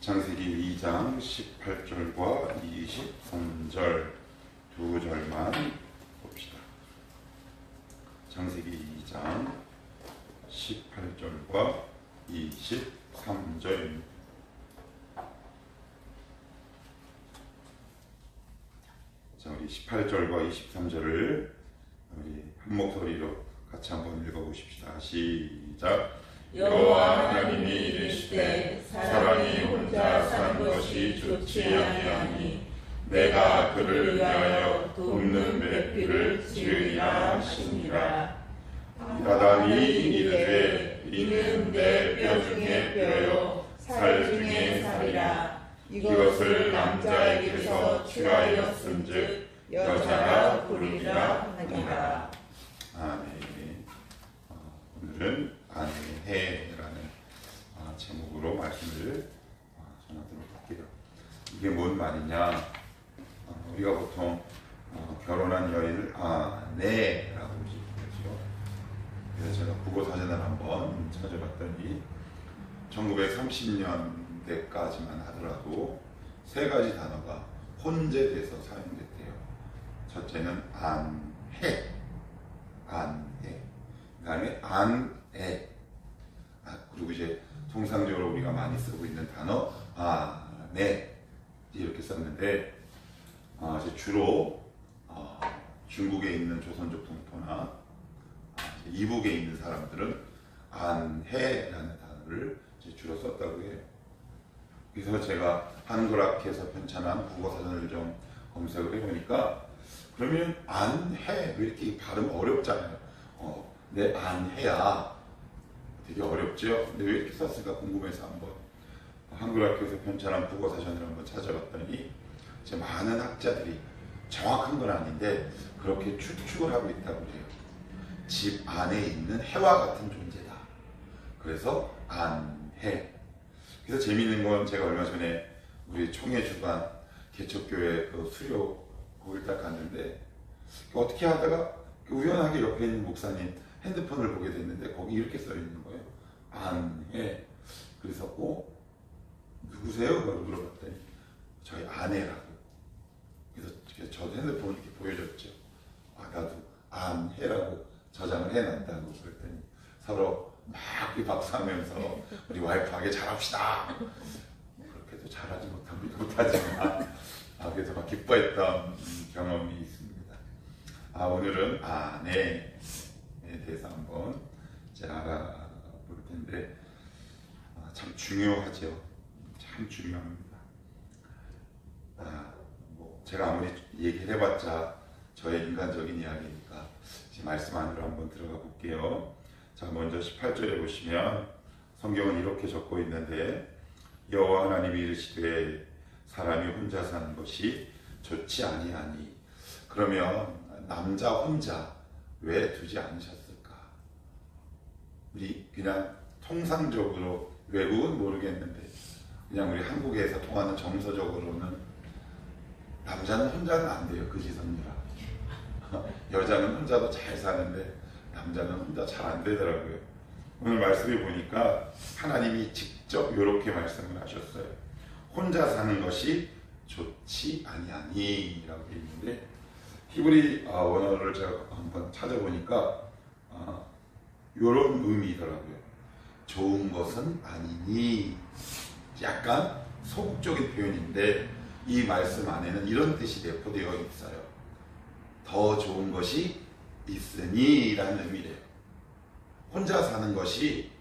창세기 2장 18절과 23절 두 절만 봅시다. 창세기 2장 18절과 23절입니다. 자, 우리 18절과 23절을 우리 한 목소리로 같이 한번 읽어보십시다. 시작. 여호와 하나님이 이르시되 사람이 혼자 사는 것이 좋지 아니하니 내가 그를 위하여 돕는 배필을 지으리라 하시니라. 아담이 이르되 이는 내 뼈 중에 뼈요 살 중에 살이라. 이것을 남자에게서 취하였은즉 여자라 부르리라 하니라. 아멘. 오늘은 아내해라는 제목으로 말씀을 전하도록 할게요. 이게 뭔 말이냐? 우리가 보통 결혼한 여인을 아내라고 부르죠. 그래서 제가 국어 사전을 한번 찾아봤더니 1930년대까지만 하더라도 세 가지 단어가 혼재돼서 사용됐대요. 첫째는 안해, 안해. 그다음에 안애. 그리고 이제 통상적으로 우리가 많이 쓰고 있는 단어 아내 이렇게 썼는데 이제 주로 중국에 있는 조선족 동포나 이북에 있는 사람들은 안해라는 단어를 이제 주로 썼다고 해요. 그래서 제가 한글학에서 편찬한 국어사전을 좀 검색을 해보니까 그러면 안해 왜 이렇게 발음 어렵잖아요. 내 안해야 되게 어렵죠. 근데 왜 이렇게 썼을까 궁금해서 한번 한글학교에서 편찬한 국어사전을 한번 찾아봤더니 이제 많은 학자들이 정확한 건 아닌데 그렇게 추측을 하고 있다고 해요. 집 안에 있는 해와 같은 존재다. 그래서 안해. 그래서 재미있는 건 제가 얼마 전에 우리 청해주간 개척교회 그 수료 거길 딱 갔는데 어떻게 하다가 우연하게 옆에 있는 목사님 핸드폰을 보게 됐는데 거기 이렇게 써 있는 거예요. 안해. 그래서 누구세요? 라고 물어봤더니 저희 아내라고. 그래서 저도 핸드폰을 이렇게 보여줬죠. 나도 안해라고 저장을 해놨다고. 그랬더니 서로 막 박수하면서 우리 와이프하게 잘합시다. 그렇게도 잘하지 못하지만 그래서 막 기뻐했던 경험이 있습니다. 오늘은 아내에 대해서 한번 알아볼 텐데 참 중요하죠. 참 중요합니다. 제가 아무리 얘기를 해봤자 저의 인간적인 이야기니까 지금 말씀 안으로 한번 들어가 볼게요. 자, 먼저 18절에 보시면 성경은 이렇게 적고 있는데 여호와 하나님이 이르시되 사람이 혼자 사는 것이 좋지 아니하니. 그러면 남자 혼자 왜 두지 않으셨을까? 우리 그냥 통상적으로 외국은 모르겠는데 그냥 우리 한국에서 통하는 정서적으로는 남자는 혼자는 안 돼요. 그지섭니다. 여자는 혼자도 잘 사는데 남자는 혼자 잘 안 되더라고요. 오늘 말씀에 보니까 하나님이 직접 이렇게 말씀을 하셨어요. 혼자 사는 것이 좋지 아니하니 라고 되어 있는데 히브리 원어를 제가 한번 찾아보니까 이런 의미더라고요. 좋은 것은 아니니. 약간 소극적인 표현인데 이 말씀 안에는 이런 뜻이 내포되어 있어요. 더 좋은 것이 있으니 라는 의미래요. 혼자 사는 것이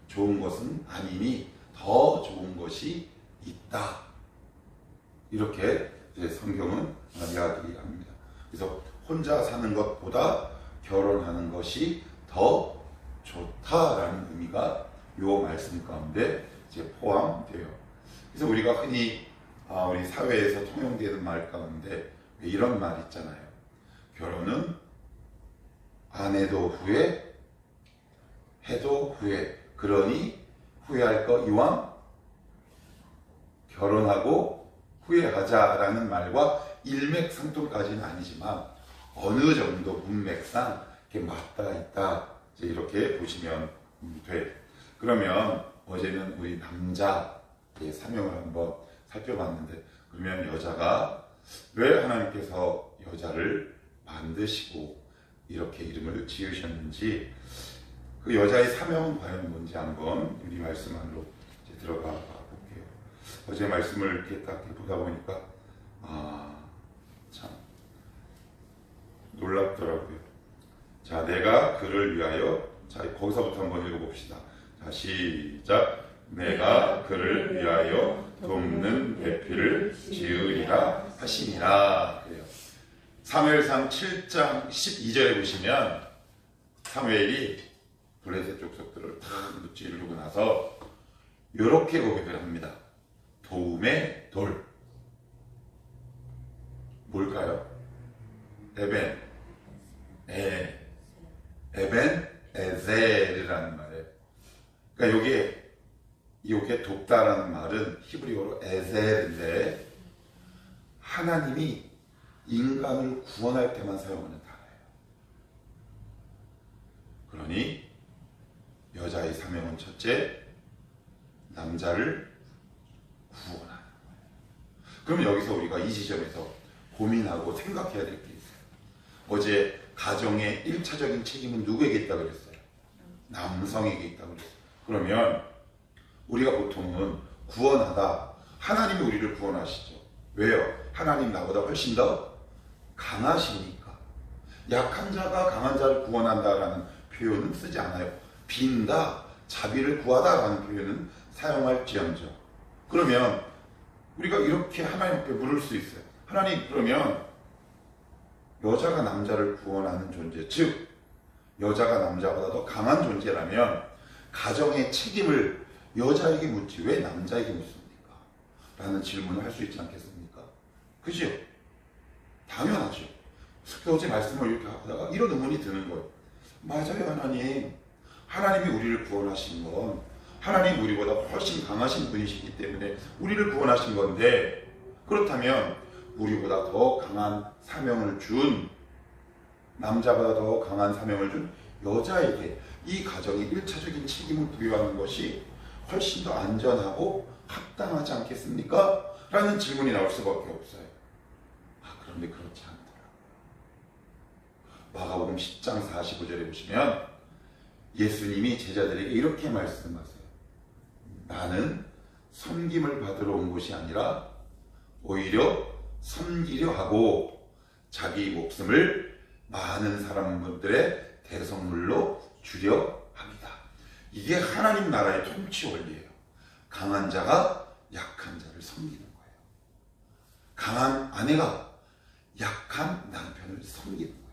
좋은 것은 아니니 더 좋은 것이 있다. 이렇게 이제 성경은 이야기합니다. 그래서 혼자 사는 것보다 결혼하는 것이 더 좋다라는 의미가 이 말씀 가운데 이제 포함돼요. 그래서 우리가 흔히 우리 사회에서 통용되는 말 가운데 이런 말 있잖아요. 결혼은 안 해도 후회, 해도 후회. 그러니 후회할 거 이왕 결혼하고 후회하자라는 말과 일맥상통까지는 아니지만 어느 정도 문맥상 이렇게 맞닿아 있다. 이렇게 보시면 돼. 그러면 어제는 우리 남자 사명을 한번 살펴봤는데, 그러면 여자가 왜 하나님께서 여자를 만드시고 이렇게 이름을 지으셨는지, 그 여자의 사명은 과연 뭔지 한번 우리 말씀 안으로 이제 들어가 볼게요. 어제 말씀을 이렇게 딱 보다 보니까 참 놀랍더라고요. 자, 내가 그를 위하여, 자, 거기서부터 한번 읽어봅시다. 자, 시작. 내가 그를 위하여 돕는 배필을 지으리라 하시니라. 그래요. 사무엘상 7장 12절에 보시면 사무엘이 블레셋 족속들을 다 무찌르고 나서 이렇게 고백을 합니다. 도움의 돌. 뭘까요? 에벤 에젤이라는 말이에요. 그러니까 요게 돕다라는 말은 히브리어로 에젤인데, 하나님이 인간을 구원할 때만 사용하는 단어예요. 그러니 여자의 사명은 첫째, 남자를 구원하는 거예요. 그럼 여기서 우리가 이 지점에서 고민하고 생각해야 될 게 있어요. 어제 가정의 1차적인 책임은 누구에게 있다고 그랬어요? 남성에게 있다고 그랬어요. 그러면 우리가 보통은 구원하다, 하나님이 우리를 구원하시죠. 왜요? 하나님 나보다 훨씬 더 강하시니까. 약한 자가 강한 자를 구원한다라는 표현은 쓰지 않아요. 빈다, 자비를 구하다라는 표현은 사용할지언정. 그러면 우리가 이렇게 하나님께 물을 수 있어요. 하나님, 그러면 여자가 남자를 구원하는 존재, 즉 여자가 남자보다 더 강한 존재라면 가정의 책임을 여자에게 묻지 왜 남자에게 묻습니까? 라는 질문을 할 수 있지 않겠습니까? 그죠? 당연하죠. 그래서 어제 말씀을 이렇게 하다가 이런 의문이 드는 거예요. 맞아요, 하나님. 하나님이 우리를 구원하신 건 하나님 우리보다 훨씬 강하신 분이시기 때문에 우리를 구원하신 건데, 그렇다면 우리보다 더 강한 사명을 준, 남자보다 더 강한 사명을 준 여자에게 이 가정의 1차적인 책임을 부여하는 것이 훨씬 더 안전하고 합당하지 않겠습니까? 라는 질문이 나올 수밖에 없어요. 그런데 그렇지 않더라고요. 마가복음 10장 45절에 보시면 예수님이 제자들에게 이렇게 말씀하세요. 나는 섬김을 받으러 온 것이 아니라 오히려 섬기려 하고 자기 목숨을 많은 사람들의 대성물로 주려 합니다. 이게 하나님 나라의 통치 원리예요. 강한 자가 약한 자를 섬기는 거예요. 강한 아내가 약한 남편을 섬기는 거예요.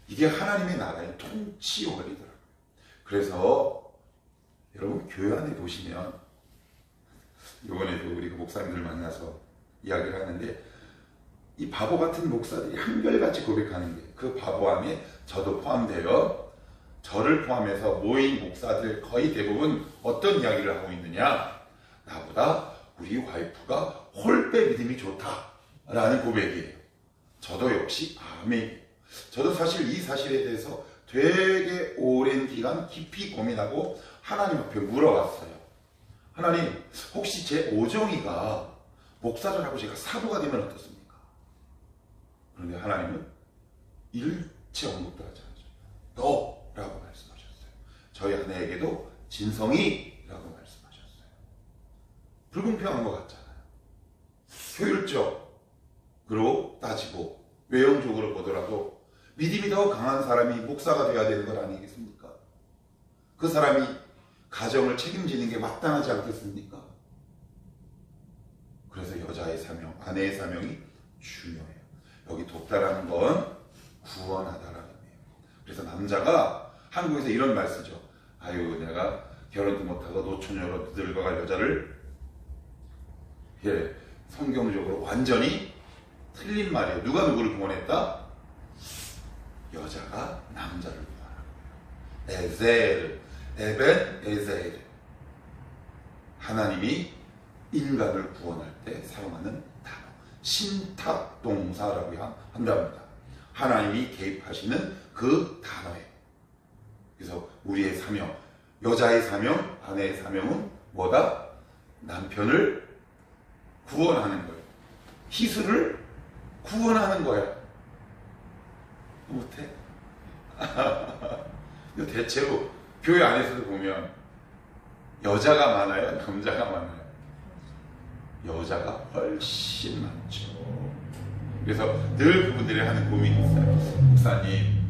이게 하나님의 나라의 통치 원리더라고요. 그래서 여러분 교회 안에 보시면, 이번에도 우리가 목사님들 만나서 이야기를 하는데, 이 바보 같은 목사들이 한결같이 고백하는 게, 그 바보 안에 저도 포함되어, 저를 포함해서 모인 목사들 거의 대부분 어떤 이야기를 하고 있느냐? 나보다 우리 와이프가 홀배 믿음이 좋다라는 고백이에요. 저도 역시 아멘. 저도 사실 이 사실에 대해서 되게 오랜 기간 깊이 고민하고 하나님 앞에 물어봤어요. 하나님, 혹시 제 오정이가 목사를 하고 제가 사도가 되면 어떻습니까? 그런데 하나님은 일체 언급도 하지 않죠. 너라고 말씀하셨어요. 저희 아내에게도 진성이라고 말씀하셨어요. 불공평한 것 같잖아요. 효율적으로 따지고 외형적으로 보더라도 믿음이 더 강한 사람이 목사가 되어야 되는 것 아니겠습니까? 그 사람이 가정을 책임지는 게 마땅하지 않겠습니까? 그래서 여자의 사명, 아내의 사명이 중요해요. 여기 돕다라는 건 구원하다라는 의미예요. 그래서 남자가 한국에서 이런 말 쓰죠. 아유, 내가 결혼도 못하고 노처녀로 늙어갈 여자를, 성경적으로 완전히 틀린 말이에요. 누가 누구를 구원했다? 여자가 남자를 구원하는 거예요. 에벤 에젤. 하나님이 인간을 구원할 때 사용하는 단어, 신탁 동사라고 한답니다. 하나님이 개입하시는 그 단어예요. 그래서 우리의 사명, 여자의 사명, 아내의 사명은 뭐다? 남편을 구원하는 거예요. 희수를 구원하는 거야. 못해? 대체로 교회 안에서도 보면 여자가 많아요? 남자가 많아요? 여자가 훨씬 많죠. 그래서 늘 그분들이 하는 고민이 있어요. 목사님,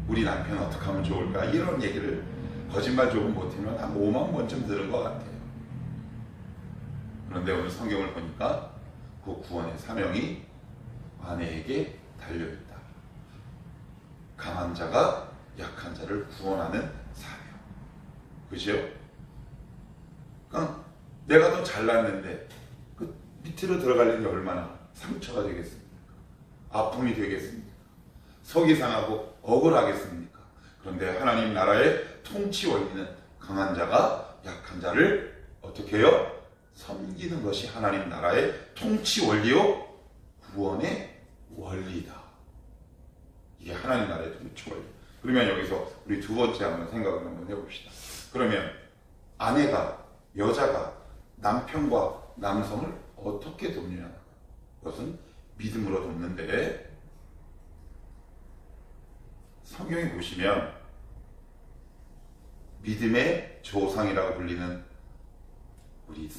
우리 남편 어떻게 하면 좋을까? 이런 얘기를 거짓말 조금 못하면 한 5만 번쯤 들은 것 같아요. 그런데 오늘 성경을 보니까 그 구원의 사명이 아내에게 달려있다. 강한 자가 약한 자를 구원하는 사명. 그죠? 그러니까 내가 더 잘났는데 그 밑으로 들어가려니 얼마나 상처가 되겠습니까? 아픔이 되겠습니까? 속이 상하고 억울하겠습니까? 그런데 하나님 나라의 통치 원리는 강한 자가 약한 자를 어떻게 해요? 섬기는 것이 하나님 나라의 통치 원리요? 구원의 원리다. 이게 하나님 나라의 통치 원리. 그러면 여기서 우리 두 번째 한번 생각을 한번 해봅시다. 그러면 아내가, 여자가 남편과 남성을 어떻게 돕느냐? 그것은 믿음으로 돕는데, 성경에 보시면 믿음의 조상이라고 불리는 우리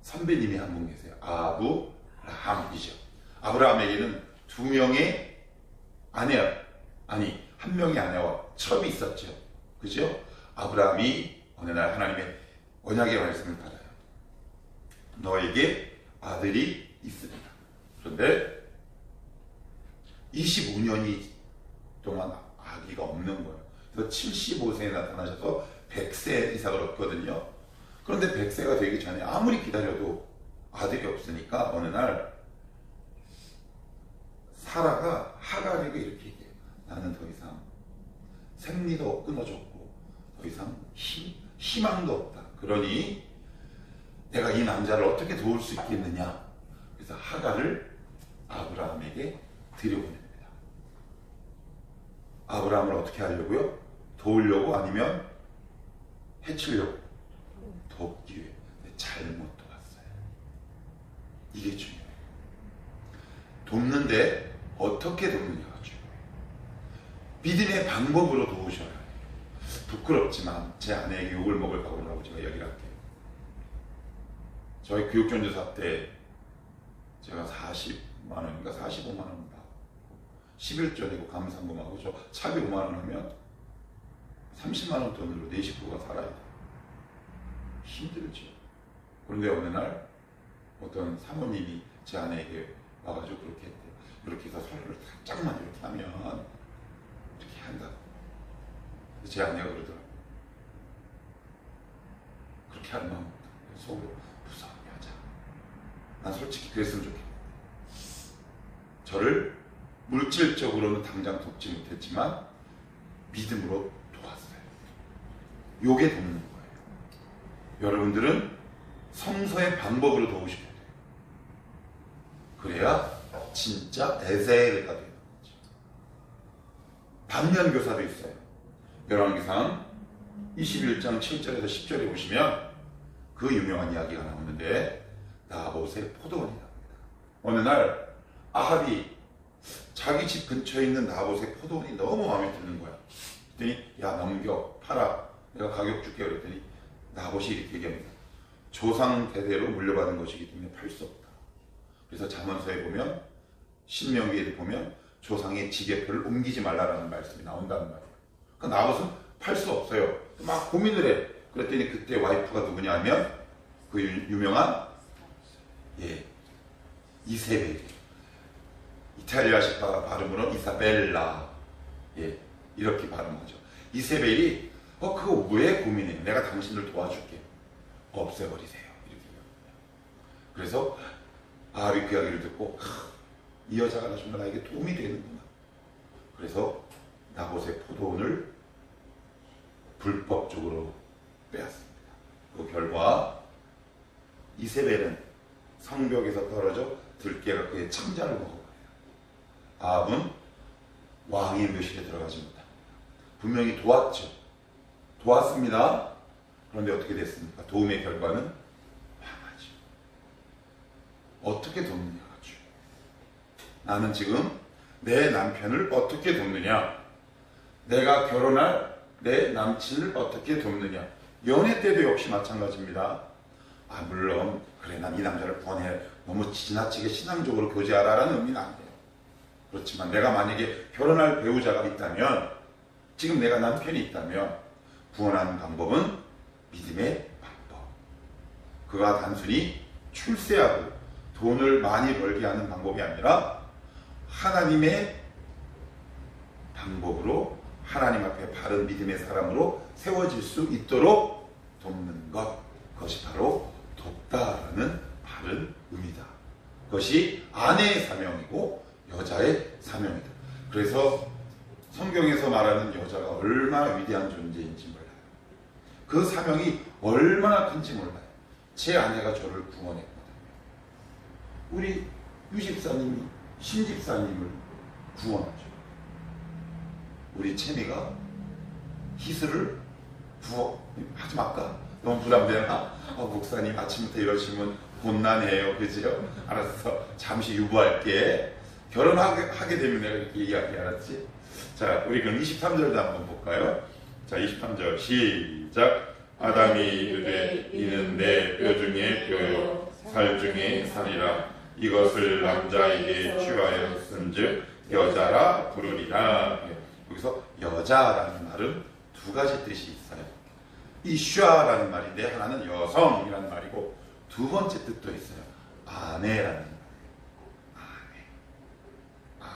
선배님이 한 분 계세요. 아브라함이죠. 아브라함에게는 두 명의 한 명의 아내와 첩이 있었죠. 그죠? 아브라함이 어느 날 하나님의 언약의 말씀을 받아요. 너에게 아들이 있습니다. 그런데 25년이 동안 아기가 없는 거예요. 그래서 75세에 나타나셔서 100세 이삭을 얻거든요. 그런데 100세가 되기 전에 아무리 기다려도 아들이 없으니까 어느 날 사라가 하갈에게 이렇게 얘기해요. 나는 더 이상 생리도 끊어졌고 더 이상 희망도 없다. 그러니 내가 이 남자를 어떻게 도울 수 있겠느냐. 그래서 하갈을 아브라함에게 들여보냅니다. 아브라함을 어떻게 하려고요? 도우려고 아니면 해치려고? 돕기 위해. 잘못 도왔어요. 이게 중요해요. 돕는데 어떻게 돕느냐가 중요해요. 믿음의 방법으로 도우셔야 해요. 부끄럽지만 제 아내에게 욕을 먹을 각오라고 제가 이야기를 할게요. 저희 교육전도사 때 제가 40만 원인가 45만 원 받고 11조 내고 감상금하고 저 차비 5만 원 하면 30만 원 돈으로 내 식구가 살아야 돼요. 힘들죠. 그런데 어느 날 어떤 사모님이 제 아내에게 와가지고 그렇게 했대요. 이렇게 해서 서로를 살짝만 이렇게 하면 이렇게 한다. 제 아내가 그러더라고요. 그렇게 하는 마음 없다. 속으로 무서운 여자. 난 솔직히 그랬으면 좋겠는데 저를 물질적으로는 당장 돕지 못했지만 믿음으로 도왔어요. 요게 돕는 거예요. 여러분들은 성서의 방법으로 도우셔야 돼요. 그래야 진짜 에세이가 되는 거죠. 반면교사도 있어요. 열왕기상 21장 7절에서 10절에 보시면 그 유명한 이야기가 나오는데 나봇의 포도원이 나옵니다. 어느 날 아합이 자기 집 근처에 있는 나봇의 포도원이 너무 마음에 드는 거야. 그랬더니 야 넘겨 팔아 내가 가격 줄게 그랬더니 나봇이 이렇게 얘기합니다. 조상 대대로 물려받은 것이기 때문에 팔 수 없다. 그래서 잠언서에 보면 신명기에 보면 조상의 지게표를 옮기지 말라라는 말씀이 나온다는 말이에요. 그러니까 나봇은 팔 수 없어요. 막 고민을 해. 그랬더니 그때 와이프가 누구냐 하면 그 유명한 이세벨. 이탈리아식 발음으로 이사벨라. 이렇게 발음하죠. 이세벨이 그거 왜 고민해? 내가 당신을 도와줄게. 없애버리세요. 이렇게. 그래서 아합이 그 이야기를 듣고 이 여자가 정말 나에게 도움이 되는구나. 그래서 나봇의 포도원을 불법적으로 빼앗습니다. 그 결과 이세벨은 성벽에서 떨어져 들깨가 그의 창자를 먹어버려요. 아합은 왕의 묘실에 들어가지 못합니다. 분명히 도왔죠. 도왔습니다. 그런데 어떻게 됐습니까? 도움의 결과는 망하죠. 어떻게 돕느냐가 중요해요. 나는 지금 내 남편을 어떻게 돕느냐, 내가 결혼할 내 남친을 어떻게 돕느냐. 연애 때도 역시 마찬가지입니다. 물론 그래 난 이 남자를 구원해, 너무 지나치게 신앙적으로 교제하라라는 의미는 아니에요. 그렇지만 내가 만약에 결혼할 배우자가 있다면, 지금 내가 남편이 있다면 구원하는 방법은 믿음의 방법. 그가 단순히 출세하고 돈을 많이 벌게 하는 방법이 아니라 하나님의 방법으로 하나님 앞에 바른 믿음의 사람으로 세워질 수 있도록 돕는 것, 그것이 바로 돕다라는 바른 의미다. 그것이 아내의 사명이고 여자의 사명이다. 그래서 성경에서 말하는 여자가 얼마나 위대한 존재인지 몰라요. 그 사명이 얼마나 큰지 몰라요. 제 아내가 저를 구원했거든요. 우리 유집사님이 신집사님을 구원하죠. 우리 채미가 희수를 구원하지 말까? 너무 부담되나? 목사님 아침부터 이러시면 곤란해요. 그죠? 알았어. 잠시 유보할게. 결혼하게 되면 내가 이렇게 얘기할게. 알았지? 자, 우리 그럼 23절도 한번 볼까요? 자, 23절 시작. 아담이 이르되 이는 내 뼈 중에 뼈요 살 중에 살이라. 이것을 남자에게 취하였은즉 여자라 부르리라. 여기서 여자라는 말은 두 가지 뜻이 있어요. 이슈아라는 말인데 하나는 여성이라는 말이고, 두 번째 뜻도 있어요. 아내라는 말이에요. 아내.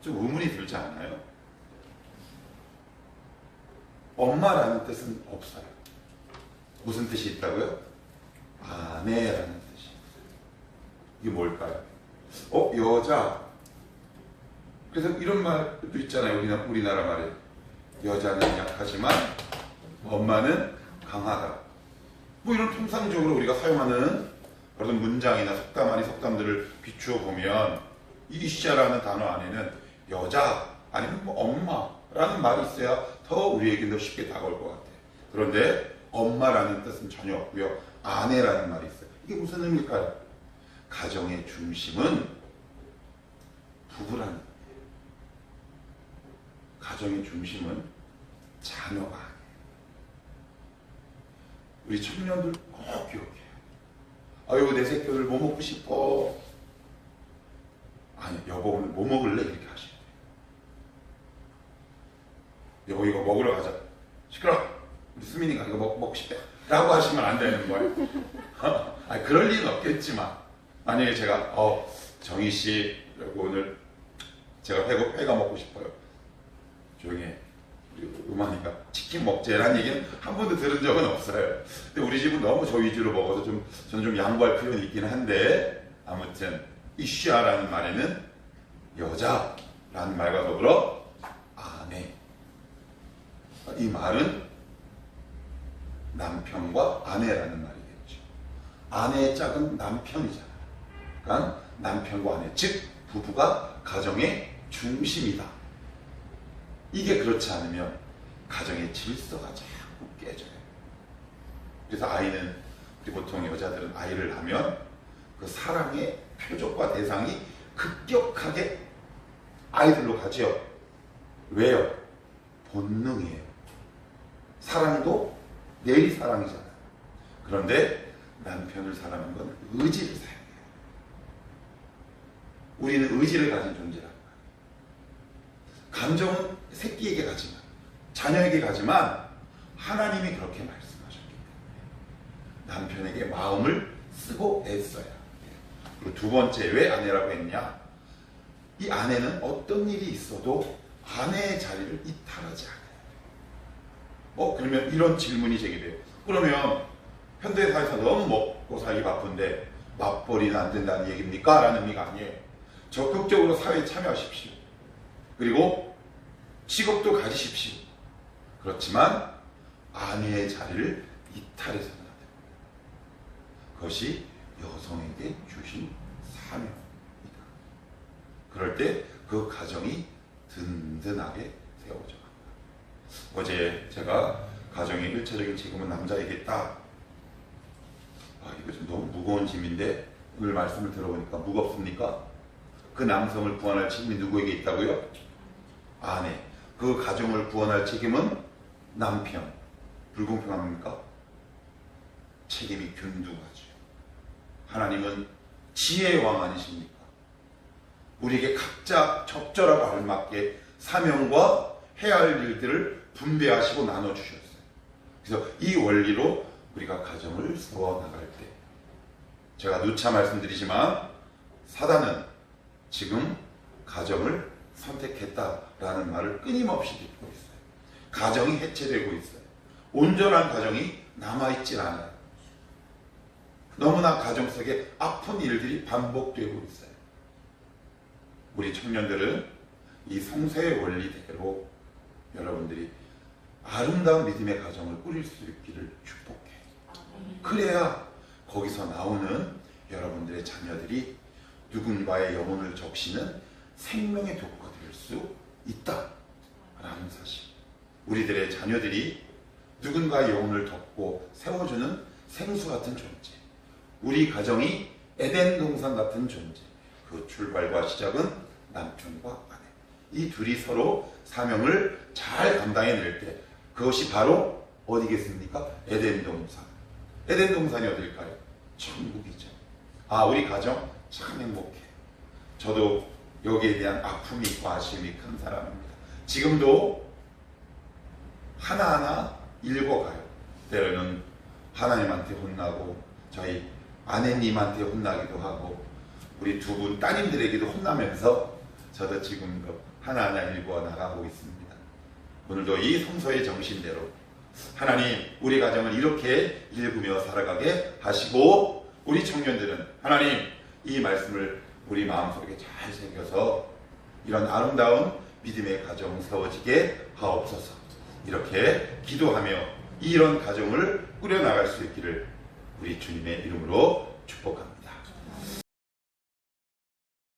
좀 의문이 들지 않아요? 엄마라는 뜻은 없어요. 무슨 뜻이 있다고요? 아내라는 뜻이 있어요. 이게 뭘까요? 여자. 그래서 이런 말도 있잖아요. 우리나라 말에. 여자는 약하지만 엄마는 강하다. 뭐 이런 통상적으로 우리가 사용하는 그런 문장이나 속담 아닌 속담들을 비추어 보면 이시아라는 단어 안에는 여자 아니면 뭐 엄마라는 말이 있어야 더 우리에게 더 쉽게 다가올 것 같아요. 그런데 엄마라는 뜻은 전혀 없고요. 아내라는 말이 있어요. 이게 무슨 의미일까요? 가정의 중심은 부부라는 의미예요. 가정의 중심은 자녀가 아니에요. 우리 청년들 꼭 기억해요. 아유, 내 새끼들 뭐 먹고 싶어. 아니, 여보 오늘 뭐 먹을래? 이렇게 하셔야 돼요. 여보 이거 먹으러 가자. 시끄러. 우리 수민이가 이거 먹고 싶대. 라고 하시면 안 되는 거예요. 아니, 그럴 리는 없겠지만 만약에 제가 정희 씨 여보 오늘 제가 회가 먹고 싶어요. 조용히 해. 음악이니까 치킨 먹재라는 얘기는 한 번도 들은 적은 없어요. 근데 우리 집은 너무 저 위주로 먹어서 저는 좀 양보할 필요는 있긴 한데, 아무튼 이슈아라는 말에는 여자라는 말과 더불어 아내. 이 말은 남편과 아내라는 말이겠죠. 아내의 짝은 남편이잖아요. 그러니까 남편과 아내, 즉 부부가 가정의 중심이다. 이게 그렇지 않으면 가정의 질서가 자꾸 깨져요. 그래서 아이는, 우리 보통 여자들은 아이를 하면 그 사랑의 표적과 대상이 급격하게 아이들로 가죠. 왜요? 본능이에요. 사랑도 내일 사랑이잖아요. 그런데 남편을 사랑하는 건 의지를 사용해요. 우리는 의지를 가진 존재란 말이에요. 감정은 새끼에게 가지만, 자녀에게 가지만 하나님이 그렇게 말씀하셨기 때문에 남편에게 마음을 쓰고 애써야 해요. 그리고 두 번째, 왜 아내라고 했냐? 이 아내는 어떤 일이 있어도 아내의 자리를 이탈하지 않아요. 그러면 이런 질문이 제기돼요. 그러면 현대사회에서 너무 먹고 살기 바쁜데 맞벌이는 안 된다는 얘기입니까? 라는 의미가 아니에요. 적극적으로 사회에 참여하십시오. 그리고 직업도 가지십시오. 그렇지만 아내의 자리를 이탈해서는 안 됩니다. 그것이 여성에게 주신 사명입니다. 그럴 때 그 가정이 든든하게 세워져 갑니다. 어제 제가 가정의 1차적인 책임은 남자에게 있다. 이거 좀 너무 무거운 짐인데 오늘 말씀을 들어보니까 무겁습니까? 그 남성을 구원할 책임이 누구에게 있다고요? 아내. 그 가정을 구원할 책임은 남편. 불공평합니까? 책임이 균등하죠. 하나님은 지혜의 왕 아니십니까? 우리에게 각자 적절하고 알맞게 사명과 해야 할 일들을 분배하시고 나눠주셨어요. 그래서 이 원리로 우리가 가정을 세워나갈 때, 제가 누차 말씀드리지만 사단은 지금 가정을 선택했다라는 말을 끊임없이 듣고 있어요. 가정이 해체되고 있어요. 온전한 가정이 남아있질 않아요. 너무나 가정 속에 아픈 일들이 반복되고 있어요. 우리 청년들은 이 성서의 원리대로 여러분들이 아름다운 믿음의 가정을 꾸릴 수 있기를 축복해. 그래야 거기서 나오는 여러분들의 자녀들이 누군가의 영혼을 적시는 생명의 도구가 될 수 있다라는 사실. 우리들의 자녀들이 누군가의 영혼을 덮고 세워주는 생수 같은 존재. 우리 가정이 에덴 동산 같은 존재. 그 출발과 시작은 남편과 아내. 이 둘이 서로 사명을 잘 감당해낼 때 그것이 바로 어디겠습니까? 에덴 동산. 에덴 동산이 어딜까요? 천국이죠. 우리 가정 참 행복해. 저도 여기에 대한 아픔이 있고 아쉬움이 큰 사람입니다. 지금도 하나하나 읽어가요. 때로는 하나님한테 혼나고 저희 아내님한테 혼나기도 하고 우리 두 분 따님들에게도 혼나면서 저도 지금도 하나하나 읽어 나가고 있습니다. 오늘도 이 성서의 정신대로 하나님 우리 가정을 이렇게 읽으며 살아가게 하시고, 우리 청년들은 하나님 이 말씀을 우리 마음속에 잘 새겨서 이런 아름다운 믿음의 가정 세워지게 하옵소서. 이렇게 기도하며 이런 가정을 꾸려나갈 수 있기를 우리 주님의 이름으로 축복합니다.